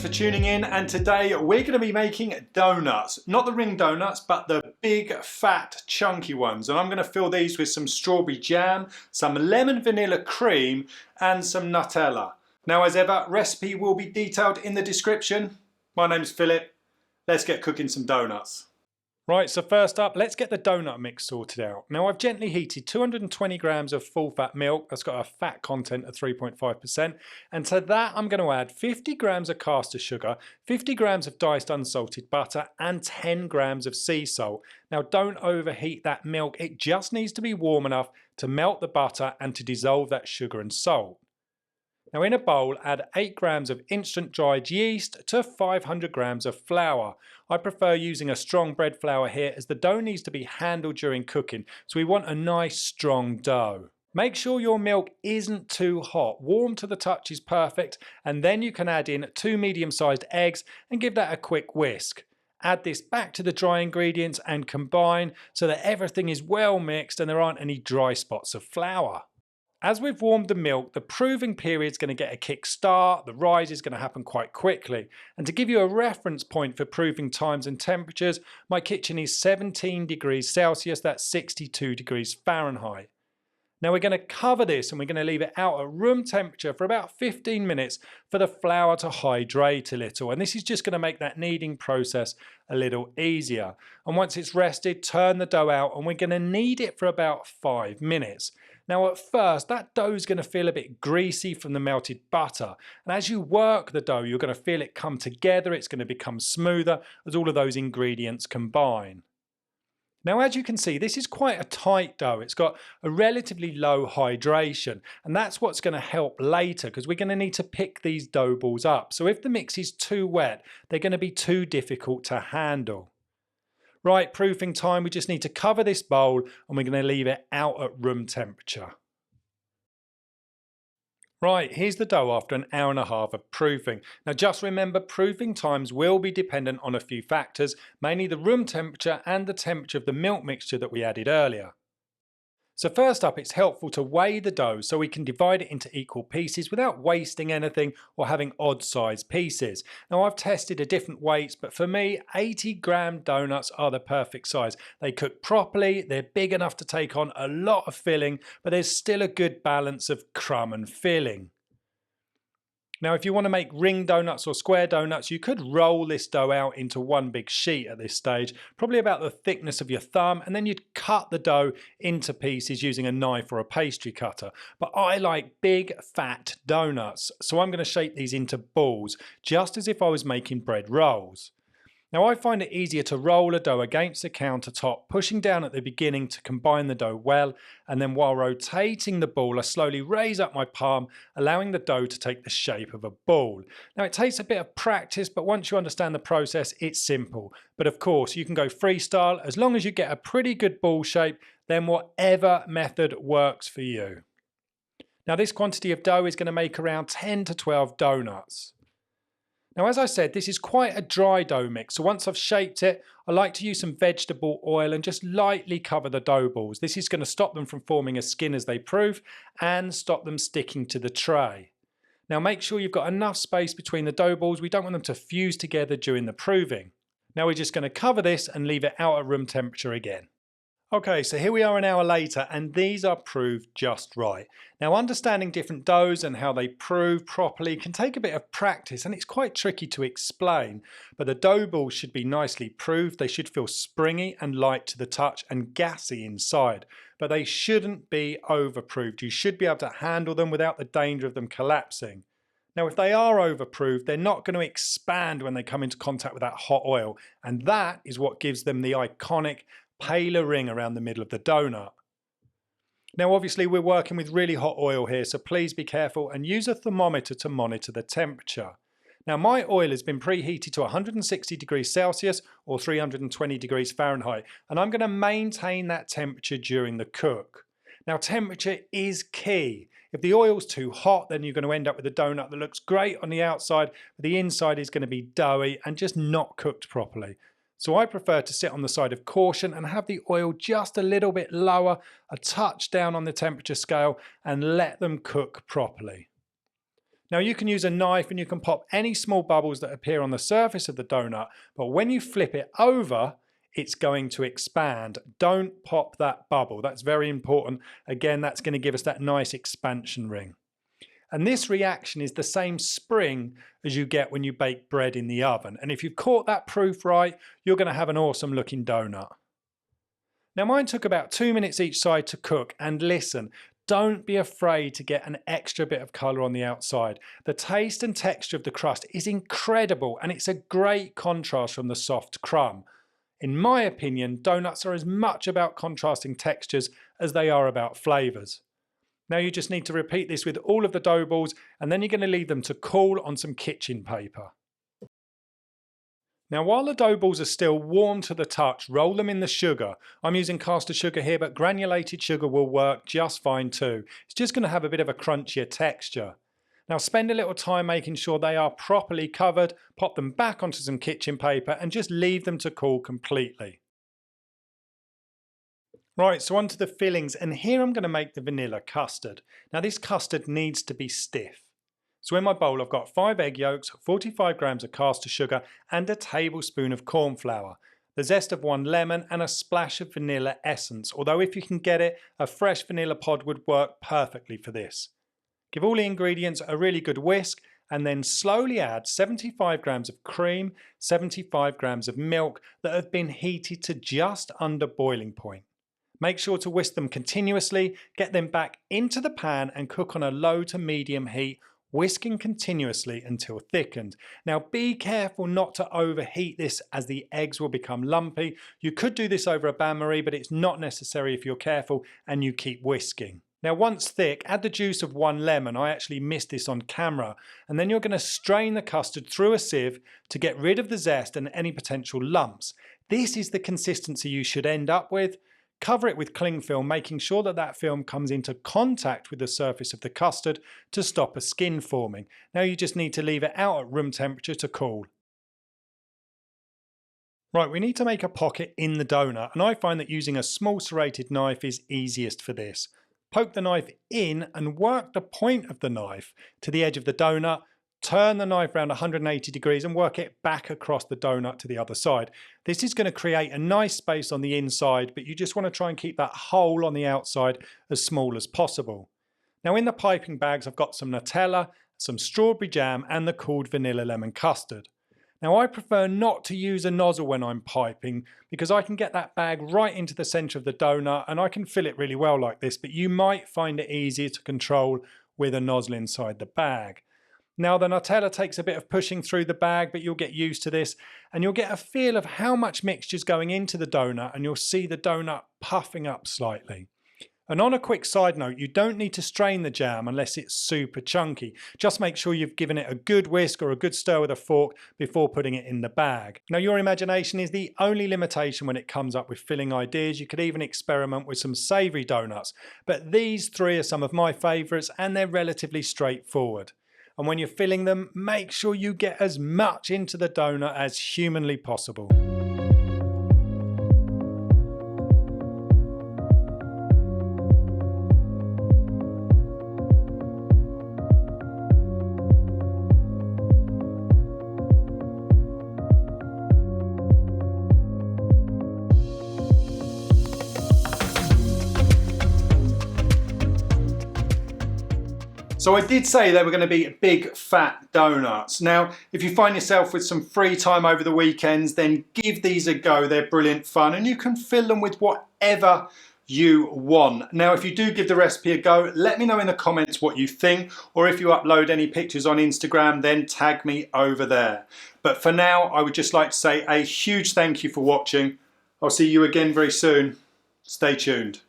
for tuning in, and today we're going to be making donuts. Not the ring donuts, but the big, fat, chunky ones. And I'm going to fill these with some strawberry jam, some lemon vanilla cream, and some Nutella. Now, as ever, recipe will be detailed in the description. My name's Philip. Let's get cooking some donuts. Right, so first up, let's get the donut mix sorted out. Now, I've gently heated 220 grams of full fat milk. That's got a fat content of 3.5%. And to that, I'm going to add 50 grams of caster sugar, 50 grams of diced unsalted butter, and 10 grams of sea salt. Now, don't overheat that milk. It just needs to be warm enough to melt the butter and to dissolve that sugar and salt. Now, in a bowl, add 8 grams of instant dried yeast to 500 grams of flour. I prefer using a strong bread flour here as the dough needs to be handled during cooking, so we want a nice strong dough. Make sure your milk isn't too hot. Warm to the touch is perfect, and then you can add in 2 medium-sized eggs and give that a quick whisk. Add this back to the dry ingredients and combine so that everything is well mixed and there aren't any dry spots of flour. As we've warmed the milk, the proving period is going to get a kick start, the rise is going to happen quite quickly. And to give you a reference point for proving times and temperatures, my kitchen is 17 degrees Celsius, that's 62 degrees Fahrenheit. Now we're going to cover this and we're going to leave it out at room temperature for about 15 minutes for the flour to hydrate a little. And this is just going to make that kneading process a little easier. And once it's rested, turn the dough out and we're going to knead it for about 5 minutes. Now at first, that dough is going to feel a bit greasy from the melted butter. And as you work the dough, you're going to feel it come together. It's going to become smoother as all of those ingredients combine. Now, as you can see, this is quite a tight dough. It's got a relatively low hydration, and that's what's going to help later because we're going to need to pick these dough balls up. So if the mix is too wet, they're going to be too difficult to handle. Right, proofing time, we just need to cover this bowl and we're going to leave it out at room temperature. Right, here's the dough after an hour and a half of proofing. Now just remember, proofing times will be dependent on a few factors, mainly the room temperature and the temperature of the milk mixture that we added earlier. So first up, it's helpful to weigh the dough so we can divide it into equal pieces without wasting anything or having odd sized pieces. Now I've tested a different weights, but for me, 80-gram donuts are the perfect size. They cook properly, they're big enough to take on a lot of filling, but there's still a good balance of crumb and filling. Now, if you want to make ring donuts or square donuts, you could roll this dough out into one big sheet at this stage, probably about the thickness of your thumb, and then you'd cut the dough into pieces using a knife or a pastry cutter. But I like big, fat donuts, so I'm going to shape these into balls, just as if I was making bread rolls. Now I find it easier to roll a dough against the countertop, pushing down at the beginning to combine the dough well, and then while rotating the ball, I slowly raise up my palm, allowing the dough to take the shape of a ball. Now it takes a bit of practice, but once you understand the process, it's simple. But of course, you can go freestyle. As long as you get a pretty good ball shape, then whatever method works for you. Now this quantity of dough is going to make around 10 to 12 donuts. Now, as I said, this is quite a dry dough mix, so once I've shaped it, I like to use some vegetable oil and just lightly cover the dough balls. This is going to stop them from forming a skin as they proof and stop them sticking to the tray. Now, make sure you've got enough space between the dough balls. We don't want them to fuse together during the proving. Now, we're just going to cover this and leave it out at room temperature again. Okay, so here we are an hour later and these are proved just right. Now understanding different doughs and how they prove properly can take a bit of practice and it's quite tricky to explain, but the dough balls should be nicely proved. They should feel springy and light to the touch and gassy inside, but they shouldn't be overproofed. You should be able to handle them without the danger of them collapsing. Now if they are overproofed, they're not going to expand when they come into contact with that hot oil, and that is what gives them the iconic paler ring around the middle of the donut. Now obviously we're working with really hot oil here, so please be careful and use a thermometer to monitor the temperature. Now my oil has been preheated to 160 degrees Celsius or 320 degrees Fahrenheit, and I'm going to maintain that temperature during the cook. Now temperature is key. If the oil's too hot, then you're going to end up with a donut that looks great on the outside, but the inside is going to be doughy and just not cooked properly. So I prefer to sit on the side of caution and have the oil just a little bit lower, a touch down on the temperature scale, and let them cook properly. Now you can use a knife and you can pop any small bubbles that appear on the surface of the donut, but when you flip it over, it's going to expand. Don't pop that bubble. That's very important. Again, that's going to give us that nice expansion ring. And this reaction is the same spring as you get when you bake bread in the oven. And if you've caught that proof right, you're going to have an awesome looking donut. Now mine took about 2 minutes each side to cook, and listen, don't be afraid to get an extra bit of colour on the outside. The taste and texture of the crust is incredible, and it's a great contrast from the soft crumb. In my opinion, donuts are as much about contrasting textures as they are about flavours. Now you just need to repeat this with all of the dough balls, and then you're going to leave them to cool on some kitchen paper. Now while the dough balls are still warm to the touch, roll them in the sugar. I'm using caster sugar here, but granulated sugar will work just fine too. It's just going to have a bit of a crunchier texture. Now spend a little time making sure they are properly covered, pop them back onto some kitchen paper and just leave them to cool completely. Right, so onto the fillings, and here I'm going to make the vanilla custard. Now this custard needs to be stiff. So in my bowl I've got 5 egg yolks, 45 grams of caster sugar and a tablespoon of corn flour, the zest of 1 lemon and a splash of vanilla essence, although if you can get it, a fresh vanilla pod would work perfectly for this. Give all the ingredients a really good whisk and then slowly add 75 grams of cream, 75 grams of milk that have been heated to just under boiling point. Make sure to whisk them continuously, get them back into the pan and cook on a low to medium heat, whisking continuously until thickened. Now be careful not to overheat this as the eggs will become lumpy. You could do this over a bain-marie, but it's not necessary if you're careful and you keep whisking. Now once thick, add the juice of 1 lemon. I actually missed this on camera. And then you're going to strain the custard through a sieve to get rid of the zest and any potential lumps. This is the consistency you should end up with. Cover it with cling film, making sure that that film comes into contact with the surface of the custard to stop a skin forming. Now you just need to leave it out at room temperature to cool. Right, we need to make a pocket in the donut, and I find that using a small serrated knife is easiest for this. Poke the knife in and work the point of the knife to the edge of the donut. Turn the knife around 180 degrees and work it back across the donut to the other side. This is going to create a nice space on the inside, but you just want to try and keep that hole on the outside as small as possible. Now in the piping bags I've got some Nutella, some strawberry jam and the cooled vanilla lemon custard. Now I prefer not to use a nozzle when I'm piping because I can get that bag right into the centre of the donut and I can fill it really well like this, but you might find it easier to control with a nozzle inside the bag. Now the Nutella takes a bit of pushing through the bag, but you'll get used to this and you'll get a feel of how much mixture is going into the donut and you'll see the donut puffing up slightly. And on a quick side note, you don't need to strain the jam unless it's super chunky. Just make sure you've given it a good whisk or a good stir with a fork before putting it in the bag. Now your imagination is the only limitation when it comes up with filling ideas. You could even experiment with some savoury donuts, but these 3 are some of my favourites and they're relatively straightforward. And when you're filling them, make sure you get as much into the donut as humanly possible. So I did say they were going to be big fat donuts. Now, if you find yourself with some free time over the weekends, then give these a go. They're brilliant fun and you can fill them with whatever you want. Now, if you do give the recipe a go, let me know in the comments what you think, or if you upload any pictures on Instagram, then tag me over there. But for now, I would just like to say a huge thank you for watching. I'll see you again very soon. Stay tuned.